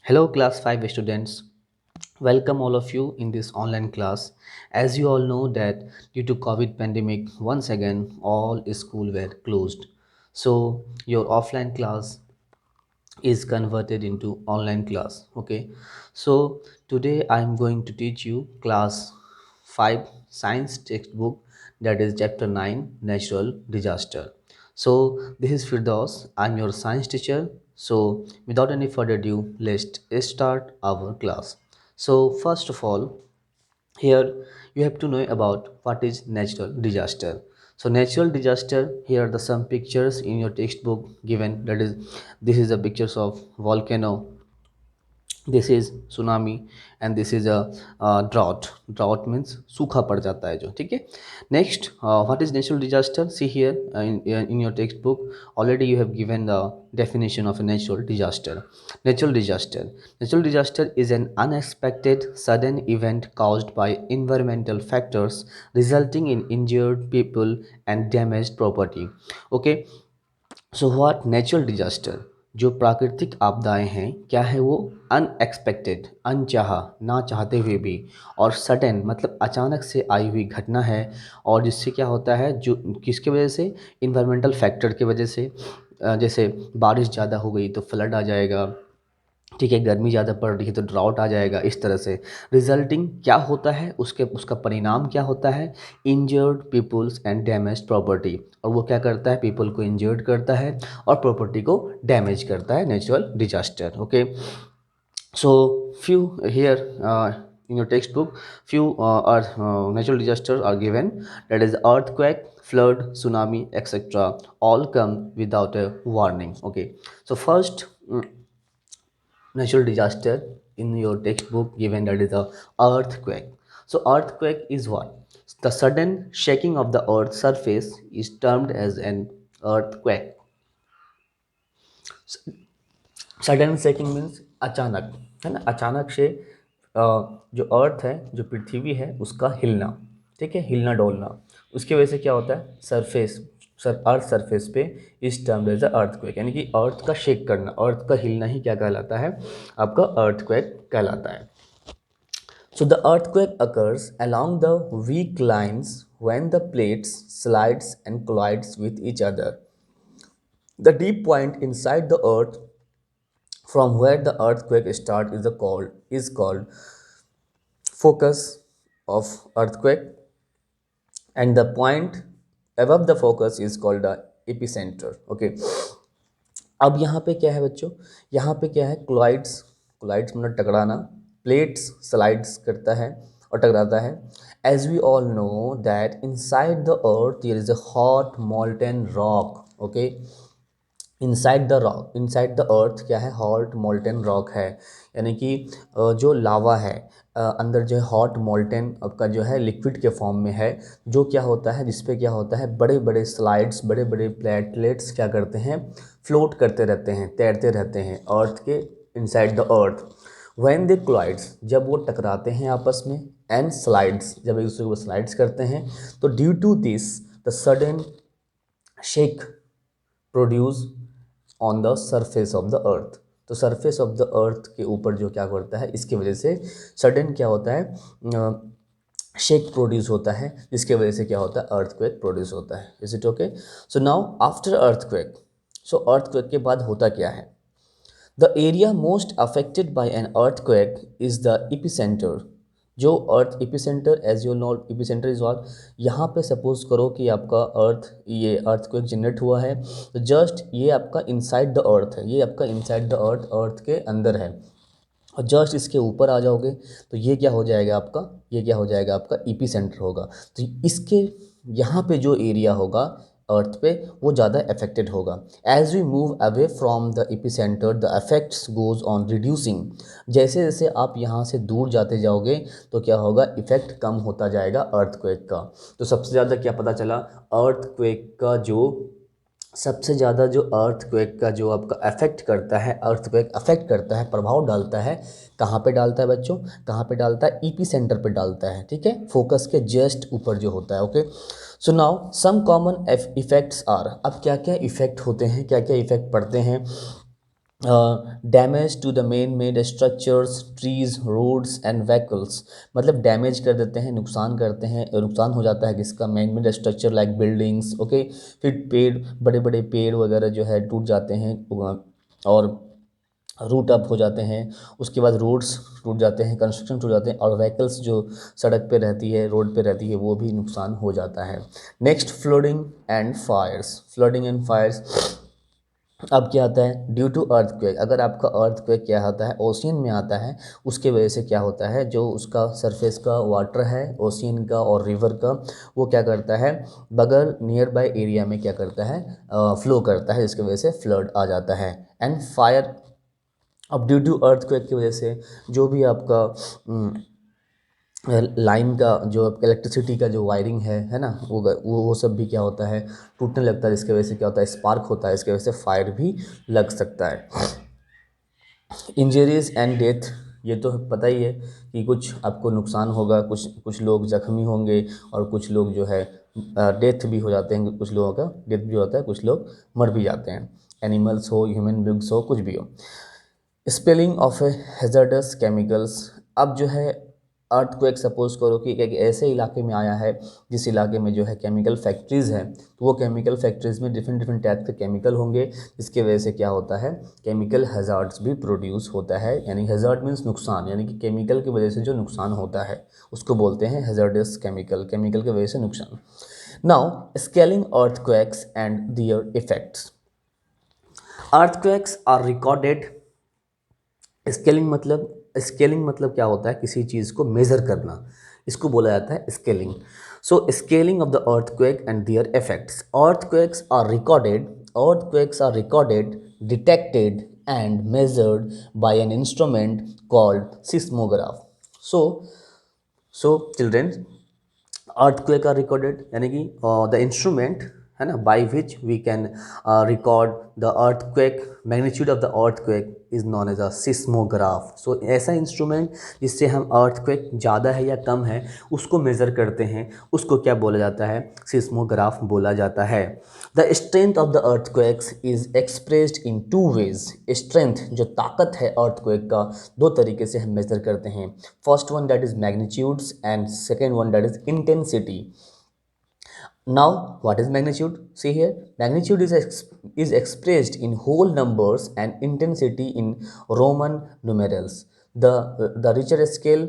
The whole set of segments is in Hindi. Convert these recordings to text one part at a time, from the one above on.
Hello, class 5 students. Welcome all of you in this online class. As you all know that due to COVID pandemic, once again all school were closed. So your offline class is converted into online class. Okay. So today I am going to teach you class 5 science textbook, that is chapter 9 natural disaster. So this is Firdaus. I'm your science teacher. So without any further ado, let's start our class. So first of all, here you have to know about what is natural disaster. So natural disaster, here are the some pictures in your textbook given. That is, this is the pictures of volcano, this is tsunami and this is a drought. Drought means सूखा पड़ जाता है जो, ठीक है. Next, what is natural disaster? See here in your text book already you have given the definition of a natural disaster. Natural disaster is an unexpected sudden event caused by environmental factors resulting in injured people and damaged property. Okay, so what natural disaster, जो प्राकृतिक आपदाएं हैं, क्या है वो? अनएक्सपेक्टेड, अनचाहा, ना चाहते हुए भी, और सडन मतलब अचानक से आई हुई घटना है. और जिससे क्या होता है, जो किसके वजह से? इन्वायरमेंटल फैक्टर की वजह से. जैसे बारिश ज़्यादा हो गई तो फ्लड आ जाएगा, ठीक है. गर्मी ज़्यादा पड़ रही है तो ड्राउट आ जाएगा. इस तरह से रिजल्टिंग क्या होता है, उसका परिणाम क्या होता है? Injured peoples and damage property. और वो क्या करता है? पीपल को इंजर्ड करता है और प्रॉपर्टी को डैमेज करता है natural disaster. Okay, so few here in your textbook, few are natural disasters are given, that is earthquake, flood, tsunami, etc. all come without a warning. Okay, so first, natural disaster in your textbook given, that is the earthquake. So earthquake is what? The sudden shaking of the earth's surface is termed as an earthquake. Sudden shaking means अचानक, है ना, अचानक से जो अर्थ है, जो पृथ्वी है, उसका हिलना, ठीक है, हिलना डोलना. उसकी वजह से क्या होता है? सरफेस, अर्थ सरफेस पे इस टर्म एज अर्थक्वेक, यानी कि अर्थ का शेक करना, अर्थ का हिलना ही क्या कहलाता है? आपका अर्थक्वेक कहलाता है. So the earthquake occurs along the weak lines when the plates slides and collides with each other. The deep point inside the earth from where the earthquake starts is called focus of earthquake, and the point above the focus is called the epicenter. Okay, अब यहाँ पे क्या है बच्चों? यहाँ पे क्या है? क्लाइड्स, क्लाइड्स मतलब टकराना, प्लेट्स स्लाइड्स करता है और टकराता है. As we all know that inside the earth there is a hot molten rock. Okay, inside the rock, inside the earth क्या है? हॉट मोल्टेन रॉक है, यानी कि जो लावा है, अंदर जो है हॉट मोल्टेन का जो है लिक्विड के फॉर्म में है, जो क्या होता है, जिसपे क्या होता है, बड़े बड़े स्लाइड्स, बड़े बड़े प्लेटलेट्स क्या करते हैं? फ्लोट करते रहते हैं, तैरते रहते हैं अर्थ के inside the earth. When they collides, जब वो टकराते हैं आपस में, एंड स्लाइड्स, जब एक दूसरे को स्लाइड्स करते हैं, तो due to this the sudden shake produce on the surface of the earth. तो सरफेस ऑफ द अर्थ के ऊपर जो क्या करता है, इसकी वजह से सडन क्या होता है? शेक प्रोड्यूस होता है, जिसके वजह से क्या होता है? अर्थक्वेक प्रोड्यूस होता है. Is it okay? So now after earthquake, so earthquake के बाद होता क्या है? The area most affected by an earthquake is the epicentre. जो earth epicentre, as you know epicentre is all, यहाँ पे सपोज करो कि आपका अर्थ, ये अर्थक्वेक जनरेट हुआ है, तो जस्ट ये आपका इनसाइड द अर्थ है, ये आपका इनसाइड द अर्थ, अर्थ के अंदर है, और जस्ट इसके ऊपर आ जाओगे तो ये क्या हो जाएगा आपका? ये क्या हो जाएगा आपका? एपिसेंटर होगा. तो इसके यहाँ पे जो एरिया होगा अर्थ पे, वो ज़्यादा अफेक्टेड होगा. As we move away from the epicentre the effects goes on reducing. जैसे जैसे आप यहाँ से दूर जाते जाओगे तो क्या होगा? इफेक्ट कम होता जाएगा अर्थक्वेक का. तो सबसे ज़्यादा क्या पता चला? अर्थक्वेक का जो सबसे ज़्यादा जो अर्थक्वेक का जो आपका अफेक्ट करता है, अर्थक्वेक अफेक्ट करता है, प्रभाव डालता है, कहाँ पे डालता है बच्चों? कहाँ पे डालता है? ईपी सेंटर पे डालता है, ठीक है, फोकस के जस्ट ऊपर जो होता है. Okay, so now some common effects are. अब क्या क्या इफेक्ट होते हैं, क्या क्या इफेक्ट पड़ते हैं damage to the man made structures, trees, roads and vehicles, मतलब डैमेज कर देते हैं, नुकसान करते हैं, नुकसान हो जाता है किसका, main made structure like buildings, okay. फिर पेड़, बड़े बड़े पेड़ वगैरह जो है टूट जाते हैं और रूट अप हो जाते हैं। उसके बाद रोड्स टूट जाते हैं, कंस्ट्रक्शन टूट जाते हैं, और व्हीकल्स जो सड़क पे रहती है, रोड पे रहती है, वो भी नुकसान हो जाता है। Next, flooding and fires. Flooding and fires, अब क्या आता है, ड्यू टू अर्थक्वेक। अगर आपका अर्थक्वेक क्या होता है, ओशियन में आता है, उसके वजह से क्या होता है, जो उसका सरफेस का वाटर है ओशियन का और रिवर का, वो क्या करता है, बगल नियर बाय एरिया में क्या करता है, फ्लो करता है, जिसकी वजह से फ्लड आ जाता है। एंड फायर, अब ड्यू टू अर्थक्वेक की वजह से जो भी आपका लाइन का, जो आपका इलेक्ट्रिसिटी का जो वायरिंग है ना, वो सब भी क्या होता है, टूटने लगता है, जिसकी वजह से क्या होता है, स्पार्क होता है, इसकी वजह से फायर भी लग सकता है। इंजरीज एंड डेथ, ये तो पता ही है कि कुछ आपको नुकसान होगा, कुछ कुछ लोग जख्मी होंगे, और कुछ लोग जो है डेथ भी हो जाते हैं, कुछ लोगों का डेथ भी होता है, कुछ लोग मर भी जाते हैं, एनिमल्स हो, ह्यूमन बींग्स हो, कुछ भी हो। Spelling of A hazardous chemicals, अब जो है अर्थक्वेक सपोज करो कि एक ऐसे इलाके में आया है जिस इलाके में जो है केमिकल फैक्ट्रीज़ हैं, तो वो केमिकल फैक्ट्रीज़ में डिफरेंट डिफरेंट टाइप के केमिकल होंगे, जिसके वजह से क्या होता है, केमिकल हैज़ार्ड्स भी प्रोड्यूस होता है। यानी हैज़ार्ड मीन्स नुकसान, यानी कि केमिकल की वजह से जो नुकसान होता है उसको बोलते हैं हैज़ार्डस केमिकल, केमिकल की वजह से नुकसान। Now, scaling earthquakes and their effects. Earthquakes are recorded, scaling मतलब क्या होता है, किसी चीज़ को मेज़र करना, इसको बोला जाता है scaling. So scaling of the earthquake and their effects. Earthquakes are recorded, detected and measured by an instrument called seismograph. So so children, earthquake are recorded यानी कि द इंस्ट्रूमेंट है ना, by which we can record the earthquake, magnitude of the earthquake is known as a seismograph. So ऐसा इंस्ट्रूमेंट जिससे हम अर्थक्वेक ज़्यादा है या कम है उसको मेज़र करते हैं, उसको क्या बोला जाता है, सिस्मोग्राफ बोला जाता है। The strength of the earthquakes is expressed in two ways. Strength, जो ताकत है अर्थक्वेक का, दो तरीके से हम मेज़र करते हैं। First one that is magnitudes and second one that is intensity. Now, what is magnitude? See here, magnitude is expressed in whole numbers and intensity in Roman numerals. The Richter scale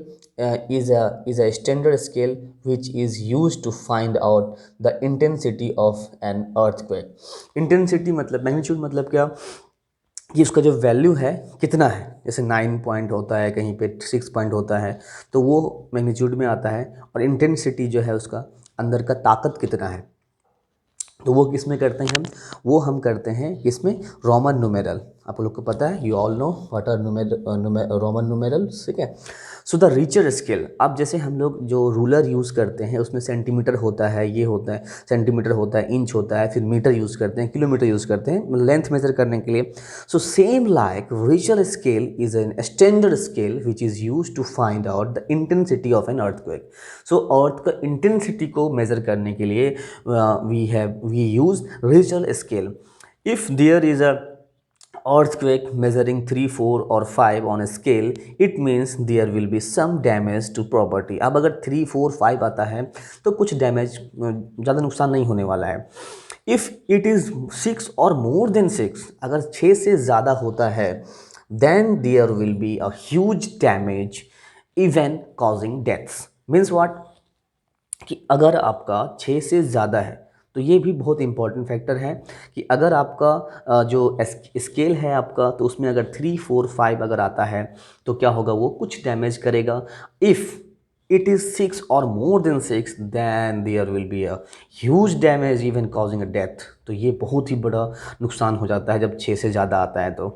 is a standard scale which is used to find out the intensity of an earthquake. Intensity मतलब, magnitude मतलब क्या कि उसका जो वैल्यू है कितना है, जैसे 9 पॉइंट होता है, कहीं पे 6 पॉइंट होता है, तो वो मैग्नीट्यूड में आता है। और इंटेंसिटी जो है उसका अंदर का ताकत कितना है, तो वो किस में करते हैं हम, वो हम करते हैं किसमें, रोमन न्यूमेरल। आप लोग को पता है, you all know what are Roman numeral, ठीक है। सो द रिचर स्केल, अब जैसे हम लोग जो रूलर यूज़ करते हैं उसमें सेंटीमीटर होता है, ये होता है सेंटीमीटर होता है, इंच होता है, फिर मीटर यूज़ करते हैं, किलोमीटर यूज़ करते हैं लेंथ मेजर करने के लिए। So same like Richter scale is an standard scale which is use to find out the intensity of an earthquake. So earth का इंटेंसिटी को मेजर करने के लिए we use Richter scale. If there is a earthquake measuring 3, 4 or 5 on a scale, it means there will be some damage to property. अब अगर 3, 4, 5 आता है तो कुछ डैमेज, ज़्यादा नुकसान नहीं होने वाला है। If it is 6 or more than 6, अगर 6 से ज़्यादा होता है, then there will be a huge damage even causing deaths. Means what? कि अगर आपका 6 से ज़्यादा है, तो ये भी बहुत इंपॉर्टेंट फैक्टर है कि अगर आपका जो स्केल है आपका, तो उसमें अगर 3, 4, 5 अगर आता है तो क्या होगा, वो कुछ डैमेज करेगा। इफ़ इट इज़ 6 और more than 6, then there will be a huge damage even causing a death. तो ये बहुत ही बड़ा नुकसान हो जाता है जब 6 से ज़्यादा आता है तो,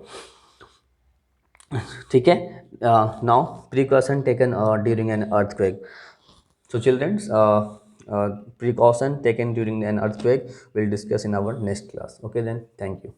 ठीक है। Now, precaution taken during an earthquake. So children, precaution taken during an earthquake we'll discuss in our next class. Okay then, thank you.